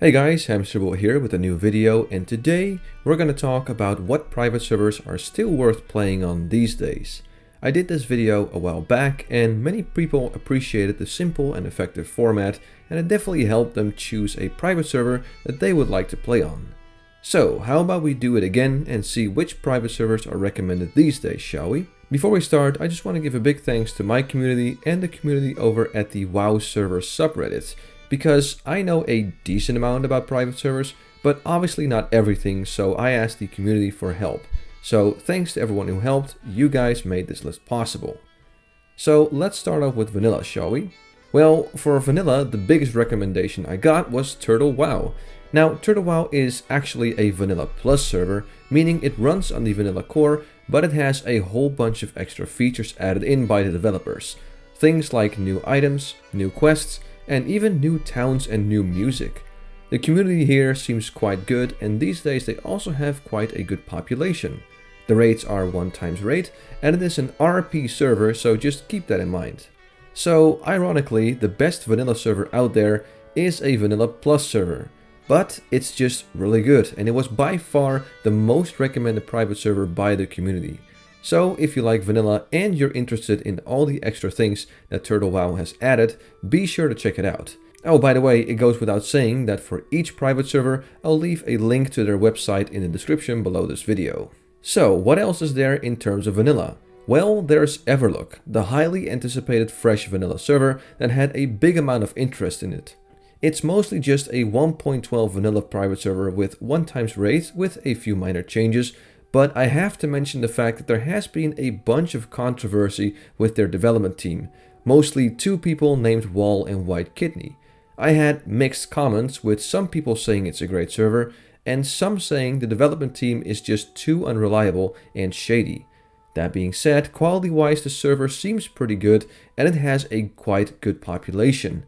Hey guys, Hamsterwheel here with a new video, and today we're going to talk about what private servers are still worth playing on these days. I did this video a while back and many people appreciated the simple and effective format, and it definitely helped them choose a private server that they would like to play on. So how about we do it again and see which private servers are recommended these days, shall we? Before we start, I just want to give a big thanks to my community and the community over at the WoW server subreddit, because I know a decent amount about private servers, but obviously not everything, so I asked the community for help. So thanks to everyone who helped, you guys made this list possible. So let's start off with vanilla, shall we? Well, for vanilla, the biggest recommendation I got was Turtle WoW. Now, Turtle WoW is actually a vanilla plus server, meaning it runs on the vanilla core, but it has a whole bunch of extra features added in by the developers. Things like new items, new quests, and even new towns and new music. The community here seems quite good, and these days they also have quite a good population. The rates are 1x rate, and it is an RP server, so just keep that in mind. So, ironically, the best vanilla server out there is a vanilla plus server. But it's just really good, and it was by far the most recommended private server by the community. So if you like vanilla and you're interested in all the extra things that Turtle WoW has added, be sure to check it out. Oh, by the way, it goes without saying that for each private server, I'll leave a link to their website in the description below this video. So what else is there in terms of vanilla? Well, there's Everlook, the highly anticipated fresh vanilla server that had a big amount of interest in it. It's mostly just a 1.12 vanilla private server with 1x rate with a few minor changes, but I have to mention the fact that there has been a bunch of controversy with their development team, mostly two people named Wall and White Kidney. I had mixed comments, with some people saying it's a great server, and some saying the development team is just too unreliable and shady. That being said, quality-wise the server seems pretty good, and it has a quite good population.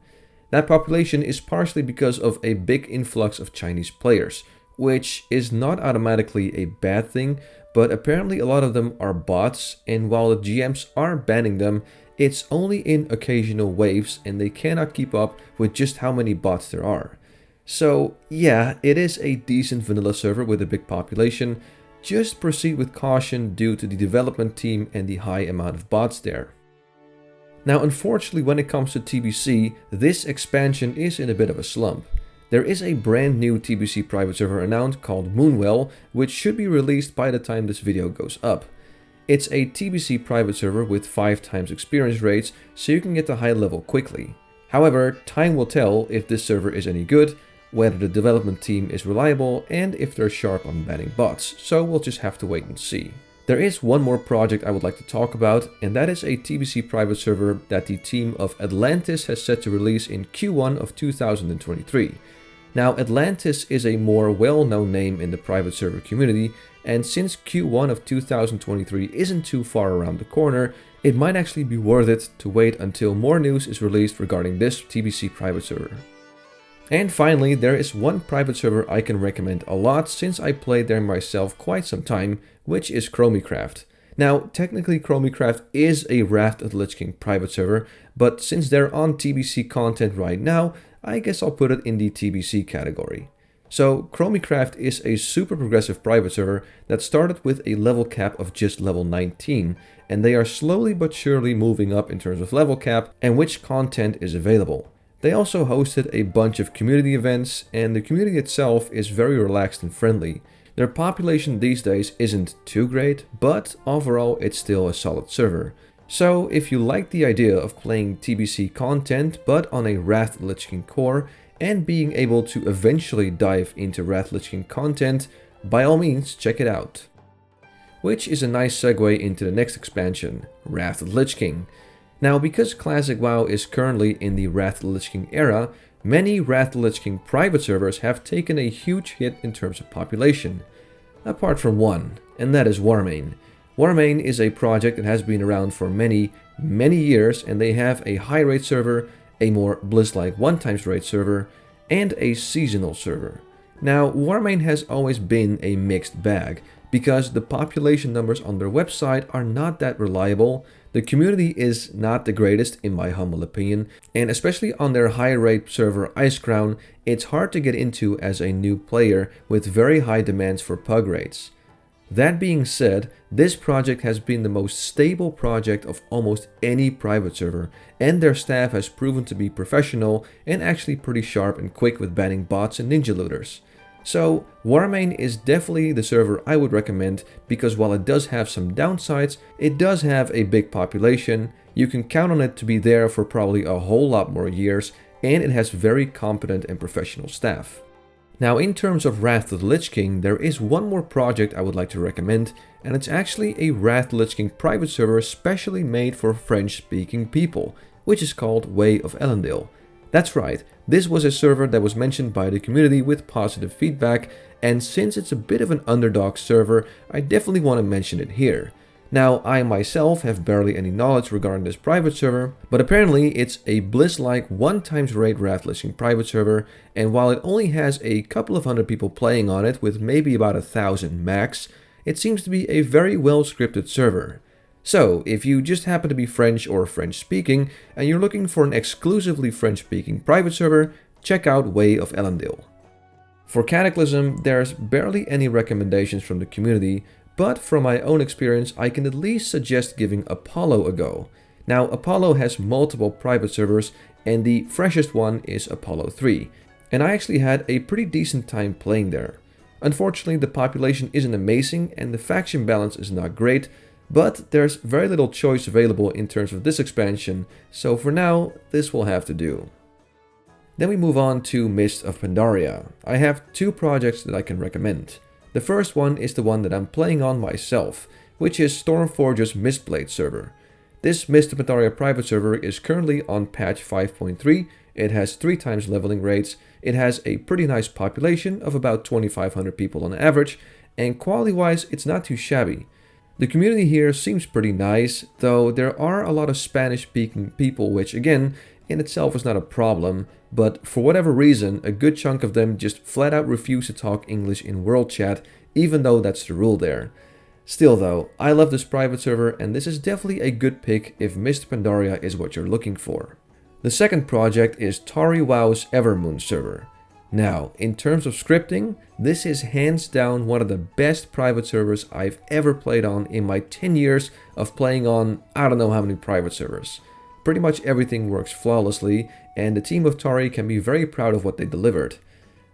That population is partially because of a big influx of Chinese players, which is not automatically a bad thing, but apparently a lot of them are bots, and while the GMs are banning them, it's only in occasional waves and they cannot keep up with just how many bots there are. So yeah, it is a decent vanilla server with a big population, just proceed with caution due to the development team and the high amount of bots there. Now unfortunately, when it comes to TBC, this expansion is in a bit of a slump. There is a brand new TBC private server announced called Moonwell, which should be released by the time this video goes up. It's a TBC private server with 5x experience rates, so you can get to high level quickly. However, time will tell if this server is any good, whether the development team is reliable, and if they're sharp on banning bots, so we'll just have to wait and see. There is one more project I would like to talk about, and that is a TBC private server that the team of Atlantis has set to release in Q1 of 2023. Now, Atlantis is a more well-known name in the private server community, and since Q1 of 2023 isn't too far around the corner, it might actually be worth it to wait until more news is released regarding this TBC private server. And finally, there is one private server I can recommend a lot since I played there myself quite some time, which is Chromicraft. Now, technically Chromicraft is a Wrath of the Lich King private server, but since they're on TBC content right now, I guess I'll put it in the TBC category. So, Chromicraft is a super progressive private server that started with a level cap of just level 19, and they are slowly but surely moving up in terms of level cap and which content is available. They also hosted a bunch of community events, and the community itself is very relaxed and friendly. Their population these days isn't too great, but overall it's still a solid server. So if you like the idea of playing TBC content but on a Wrath of the Lich King core and being able to eventually dive into Wrath of the Lich King content, by all means check it out. Which is a nice segue into the next expansion, Wrath of the Lich King. Now, because Classic WoW is currently in the Wrath of the Lich King era, many Wrath of the Lich King private servers have taken a huge hit in terms of population. Apart from one, and that is Warmane. Warmain is a project that has been around for many years, and they have a high rate server, a more Bliss-like 1x rate server, and a seasonal server. Now, Warmain has always been a mixed bag, because the population numbers on their website are not that reliable. The community is not the greatest in my humble opinion, and especially on their high rate server Icecrown, it's hard to get into as a new player with very high demands for pug rates. That being said, this project has been the most stable project of almost any private server, and their staff has proven to be professional and actually pretty sharp and quick with banning bots and ninja looters. So Warmain is definitely the server I would recommend, because while it does have some downsides, it does have a big population, you can count on it to be there for probably a whole lot more years, and it has very competent and professional staff. Now, in terms of Wrath of the Lich King, there is one more project I would like to recommend, and it's actually a Wrath of the Lich King private server specially made for French-speaking people, which is called Way of Elendil. That's right, this was a server that was mentioned by the community with positive feedback, and since it's a bit of an underdog server, I definitely want to mention it here. Now, I myself have barely any knowledge regarding this private server, but apparently it's a Bliss-like 1x rate Wrath of the Lich King private server, and while it only has a couple of hundred people playing on it with maybe about 1,000 max, it seems to be a very well scripted server. So, if you just happen to be French or French speaking, and you're looking for an exclusively French speaking private server, check out Way of Elendil. For Cataclysm, there's barely any recommendations from the community, but from my own experience, I can at least suggest giving Apollo a go. Now, Apollo has multiple private servers, and the freshest one is Apollo 3, and I actually had a pretty decent time playing there. Unfortunately, the population isn't amazing, and the faction balance is not great, but there's very little choice available in terms of this expansion, so for now, this will have to do. Then we move on to Mist of Pandaria. I have two projects that I can recommend. The first one is the one that I'm playing on myself, which is Stormforge's Mistblade server. This Mist of Pandaria private server is currently on patch 5.3, it has 3x leveling rates, it has a pretty nice population of about 2,500 people on average, and quality-wise it's not too shabby. The community here seems pretty nice, though there are a lot of Spanish-speaking people, which again, in itself is not a problem, but for whatever reason, a good chunk of them just flat out refuse to talk English in world chat, even though that's the rule there. Still though, I love this private server, and this is definitely a good pick if Mist Pandaria is what you're looking for. The second project is Tauri WoW's Evermoon server. Now, in terms of scripting, this is hands down one of the best private servers I've ever played on in my 10 years of playing on I don't know how many private servers. Pretty much everything works flawlessly, and the team of Tauri can be very proud of what they delivered.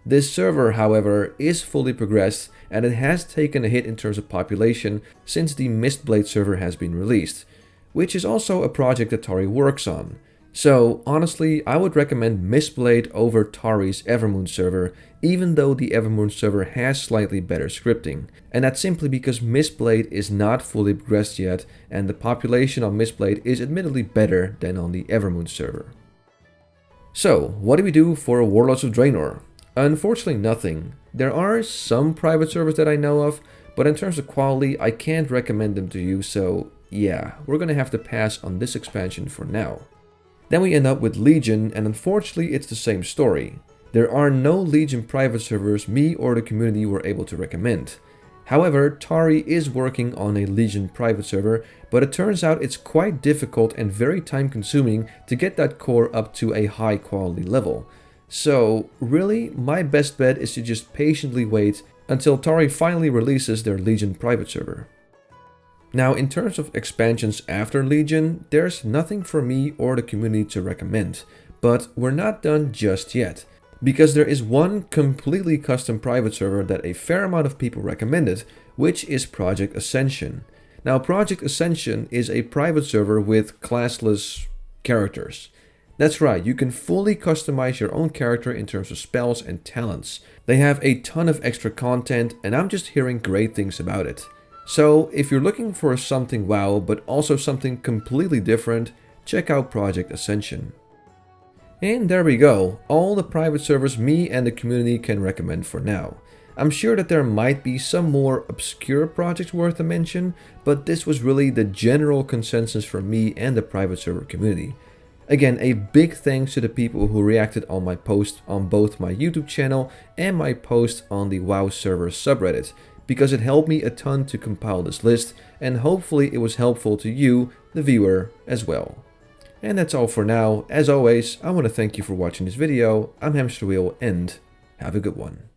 This server, however, is fully progressed, and it has taken a hit in terms of population since the Mistblade server has been released, which is also a project that Tauri works on. So honestly, I would recommend Mistblade over Tauri's Evermoon server, even though the Evermoon server has slightly better scripting. And that's simply because Mistblade is not fully progressed yet, and the population on Mistblade is admittedly better than on the Evermoon server. So, what do we do for Warlords of Draenor? Unfortunately nothing. There are some private servers that I know of, but in terms of quality, I can't recommend them to you, so yeah, we're gonna have to pass on this expansion for now. Then we end up with Legion, and unfortunately it's the same story. There are no Legion private servers me or the community were able to recommend. However, Tauri is working on a Legion private server, but it turns out it's quite difficult and very time consuming to get that core up to a high quality level. So really, my best bet is to just patiently wait until Tauri finally releases their Legion private server. Now, in terms of expansions after Legion, there's nothing for me or the community to recommend, but we're not done just yet, because there is one completely custom private server that a fair amount of people recommended, which is Project Ascension. Now, Project Ascension is a private server with classless characters. That's right, you can fully customize your own character in terms of spells and talents. They have a ton of extra content, and I'm just hearing great things about it. So, if you're looking for something WoW, but also something completely different, check out Project Ascension. And there we go, all the private servers me and the community can recommend for now. I'm sure that there might be some more obscure projects worth a mention, but this was really the general consensus from me and the private server community. Again, a big thanks to the people who reacted on my post on both my YouTube channel and my post on the WoW server subreddit, because it helped me a ton to compile this list, and hopefully it was helpful to you, the viewer, as well. And that's all for now. As always, I want to thank you for watching this video. I'm Hamsterwheel, and have a good one.